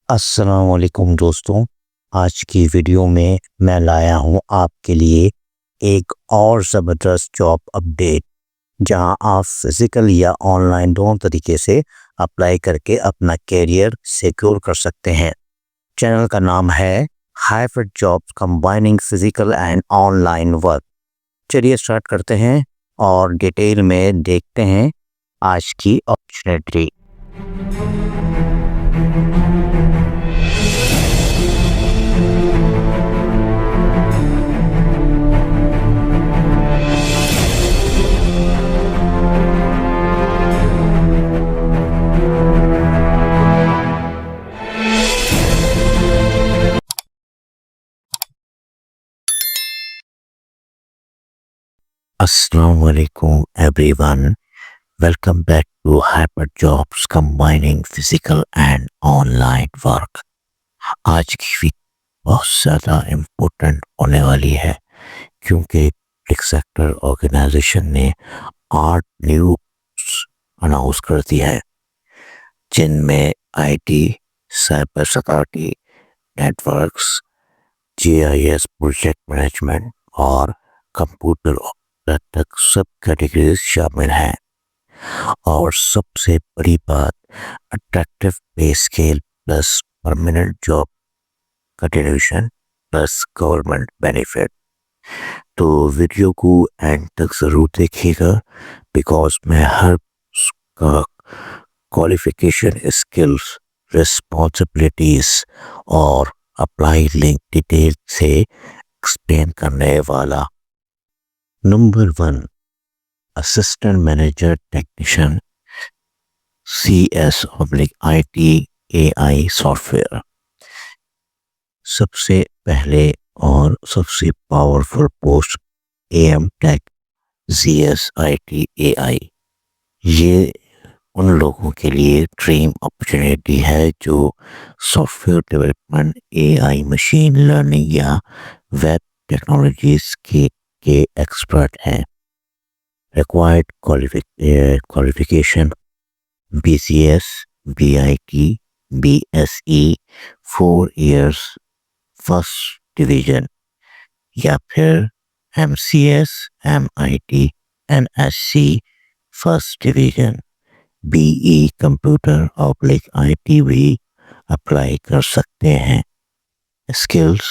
السلام علیکم دوستوں، آج کی ویڈیو میں لایا ہوں آپ کے لیے ایک اور زبردست جاب اپڈیٹ، جہاں آپ فزیکل یا آن لائن دونوں طریقے سے اپلائی کر کے اپنا کیریئر سیکیور کر سکتے ہیں۔ چینل کا نام ہے ہائیفٹ jobs combining physical and online work. چلیے اسٹارٹ کرتے ہیں اور ڈیٹیل میں دیکھتے ہیں آج کی اپرچونیٹی۔ السلام علیکم everyone, welcome back to Hyper Jobs combining physical and online work. آج کی ویڈیو بہت زیادہ امپورٹنٹ ہونے والی ہے، کیونکہ پبلک سیکٹر آرگنائزیشن نے 8 نیو اناؤنس کر دی ہے، جن میں I T, cyber security, networks, GIS project management اور کمپیوٹر تک سب کیٹیگریز شامل ہیں۔ اور سب سے بڑی بات، attractive pay scale plus permanent job continuation plus government benefit. تو ویڈیو کو اینڈ تک ضرور دیکھیے گا، بیکاز میں ہر کا کوالیفیکیشن، اسکلز، رسپانسبلٹیز اور اپلائی لنک ڈیٹیل سے ایکسپلین کرنے والا۔ Number 1، assistant manager technician CS/IT/AI software. سب سے پہلے اور سب سے powerful post AM take CS/IT/AI۔ یہ ان لوگوں کے لیے ڈریم اپرچونیٹی ہے جو software development, AI، machine learning یا ویب ٹیکنالوجیز کے ایکسپرٹ ہیں۔ Required qualification BCS، BIT، BSE 4 years first division, یا پھر MCS، MIT، NSC first division, BE کمپیوٹر/IT بھی اپلائی کر سکتے ہیں۔ Skills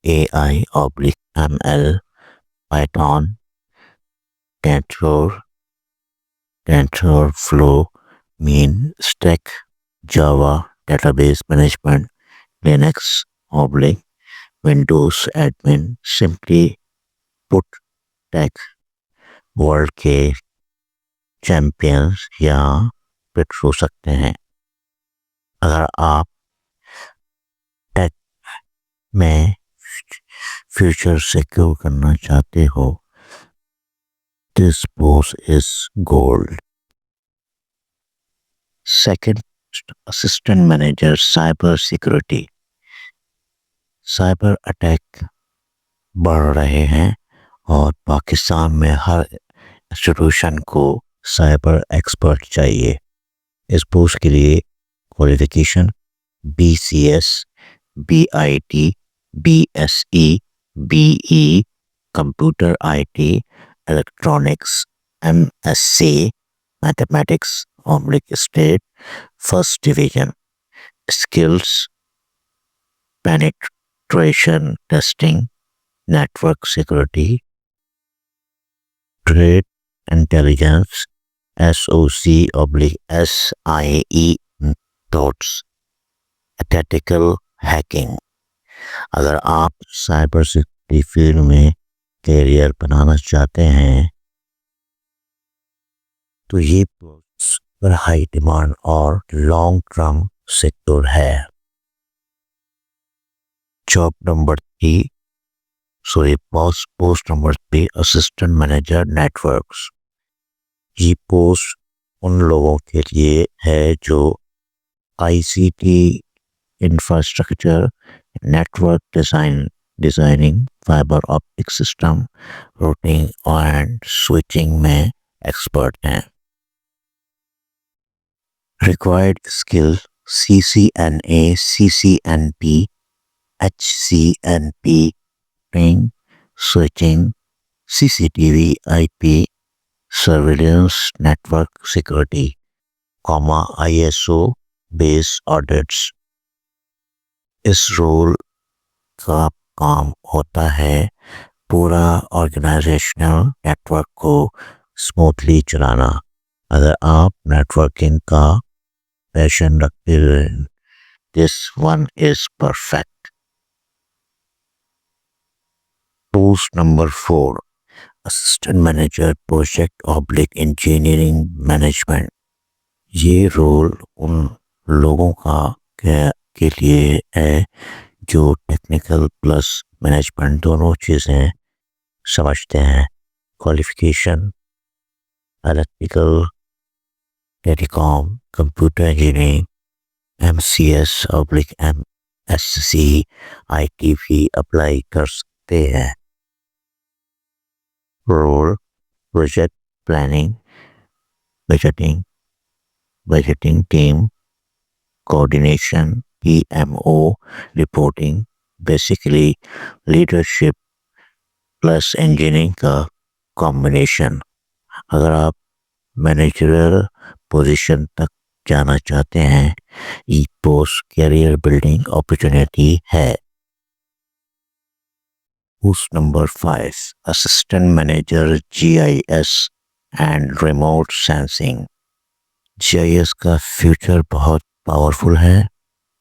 AI/ML، Python, TensorFlow, mean stack, Java database management, لینکس/ونڈوز ایڈمن۔ سمپلی پٹ، ٹیک ورلڈ کے چیمپئنز یا پٹ ہو سکتے ہیں۔ اگر آپ ٹیک میں فیوچر سیکیور کرنا چاہتے ہو، this post is gold. Second, assistant manager cyber security. Cyber attack بڑھ رہے ہیں اور پاکستان میں ہر انسٹیٹیوشن کو سائبر ایکسپرٹ چاہیے۔ اس پوسٹ کے لیے qualification BCS، BIT، BSE، BE computer IT، electronics, MSc mathematics, stat first division. Skills penetration testing, network security, trade intelligence, SOC/SIE ڈاٹس، ایتھیکل ہیکنگ۔ اگر آپ سائبر سیکورٹی فیلڈ میں کیریئر بنانا چاہتے ہیں تو یہ پوسٹ پر ہائی ڈیمانڈ اور لانگ ٹرم سیکٹور ہے۔ Post number 3، assistant manager networks. یہ پوسٹ ان لوگوں کے لیے ہے جو ICT infrastructure, network designing, fibre optic system, routing and switching میں ایکسپرٹ ہیں۔ Required skill CCNA, CCNP, HCNP, ping, switching, CCTV, IP, surveillance, network security, ISO based audits. اس role کا کام ہوتا ہے پورا آرگنائزیشنل نیٹورک کو اسموتھلی چلانا. اگر آپ نیٹورکنگ کا پیشن رکھتے ہوئے this one is perfect. Post number 4 assistant manager project engineering management. یہ رول ان لوگوں کے لیے ہے جو ٹیکنیکل پلس مینجمنٹ دونوں چیزیں سمجھتے ہیں. Qualification electrical, telecom, computer engineering, MCS/MSc، IT بھی اپلائی کر سکتے ہیں. Role project planning, budgeting team coordination, PMO reporting, basically leadership plus engineering کا کمبینیشن. اگر آپ مینیجریل پوزیشن تک جانا چاہتے ہیں یہ پوسٹ کیریئر بلڈنگ اپرچونیٹی ہے. Post number 5 assistant manager GIS and remote sensing. GIS کا فیوچر بہت پاورفل ہے.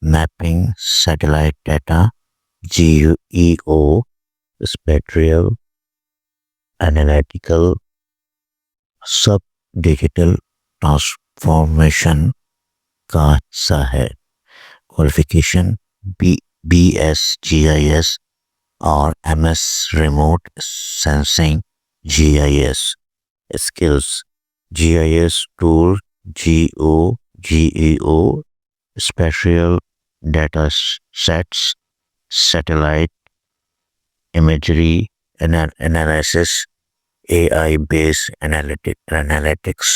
Mapping satellite data, GEO spectral analytical, سب ڈیجیٹل ٹرانسفارمیشن کا حصہ ہے. کوالیفیکیشن BS GIS اور MS remote sensing GIS. Skills GIS tool, GEO spatial data sets, satellite imagery analysis, AI based analytics.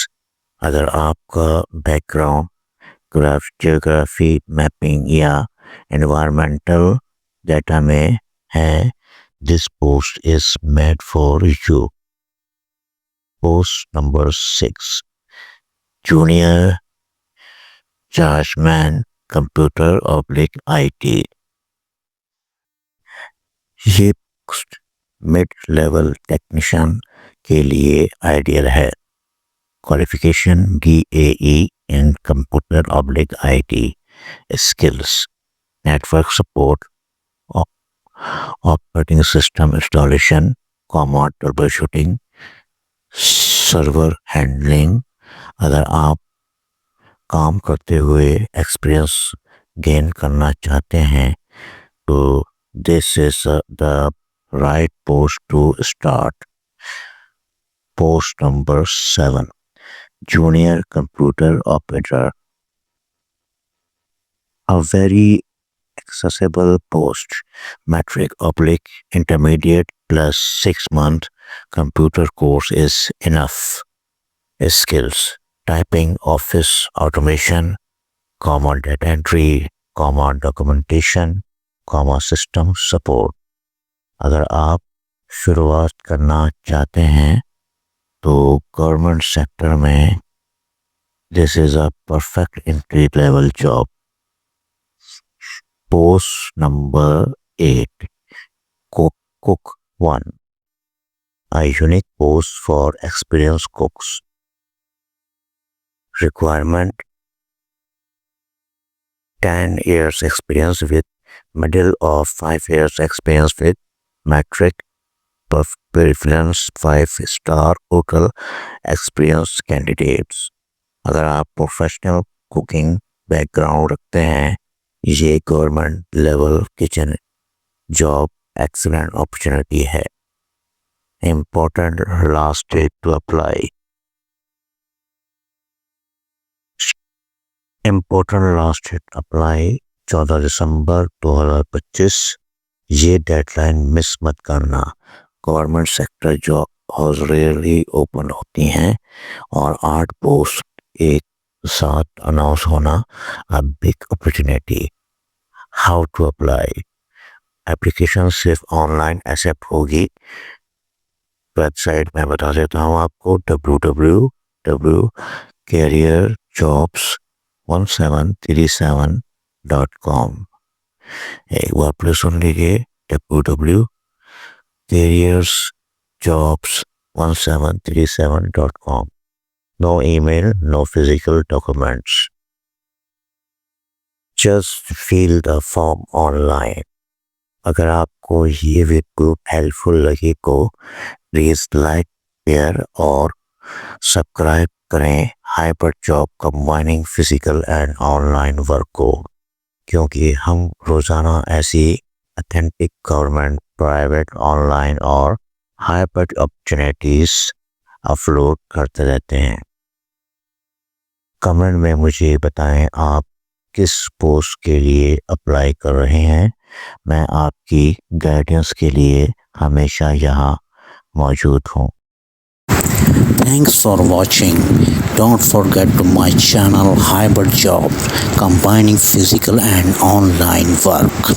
اگر آپ کا بیک گراؤنڈ جیوگرافی، میپنگ یا environmental data میں ہے this post is made for you. Post number 6 junior charge man computer IT. یہ post mid level technician کے لیے ideal ہے. Qualification DAE in computer IT. Skills network support, operating system installation, trouble shooting, server handling. اگر آپ کام کرتے ہوئے experience gain کرنا چاہتے ہیں تو this is the right post to start. Post number 7 junior computer operator. A very accessible post, matric/intermediate plus 6-month computer course is enough. Skills typing, office automation, data entry, documentation, system support. اگر آپ شروعات کرنا چاہتے ہیں تو government sector میں this is a perfect entry level job. Post number 8 cook 1, a unique post for experienced cooks. Requirement 10 years experience with middle of 5 years experience with metric, preference 5-star hotel experience candidates. اگر آپ professional cooking back ground رکھتے ہیں یہ government level kitchen job excellent opportunity ہے. Important last date to apply. Important last date apply 14 دسمبر 2025. یہ deadline miss مت کرنا. Government sector job rarely open ہوتی ہیں اور 8 پوسٹ ایک ساتھ اناؤنس ہونا big opportunity. How to apply. Application صرف آن لائن ایکسیپٹ ہوگی. ویب سائٹ میں بتا دیتا ہوں آپ کو www.careerjobs1737.com. ایک بار پھر سن لیجیے www.careerjobs1737.com. No email, no physical documents. Just fill the form online. اگر آپ کو یہ ویڈیو ہیلپ فل لگے تو پلیز لائک، شیئر اور سبسکرائب کریں hybrid job combining physical and online work کو، کیونکہ ہم روزانہ ایسی authentic government, private, on line اور ہائبرڈ اپرچونیٹیز اپلوڈ کرتے رہتے ہیں. کمنٹ میں مجھے بتائیں آپ کس پوسٹ کے لیے اپلائی کر رہے ہیں. میں آپ کی گائیڈنس کے لیے ہمیشہ یہاں موجود ہوں. Thanks for watching. Don't forget to my channel Hybrid Job, combining physical and online work.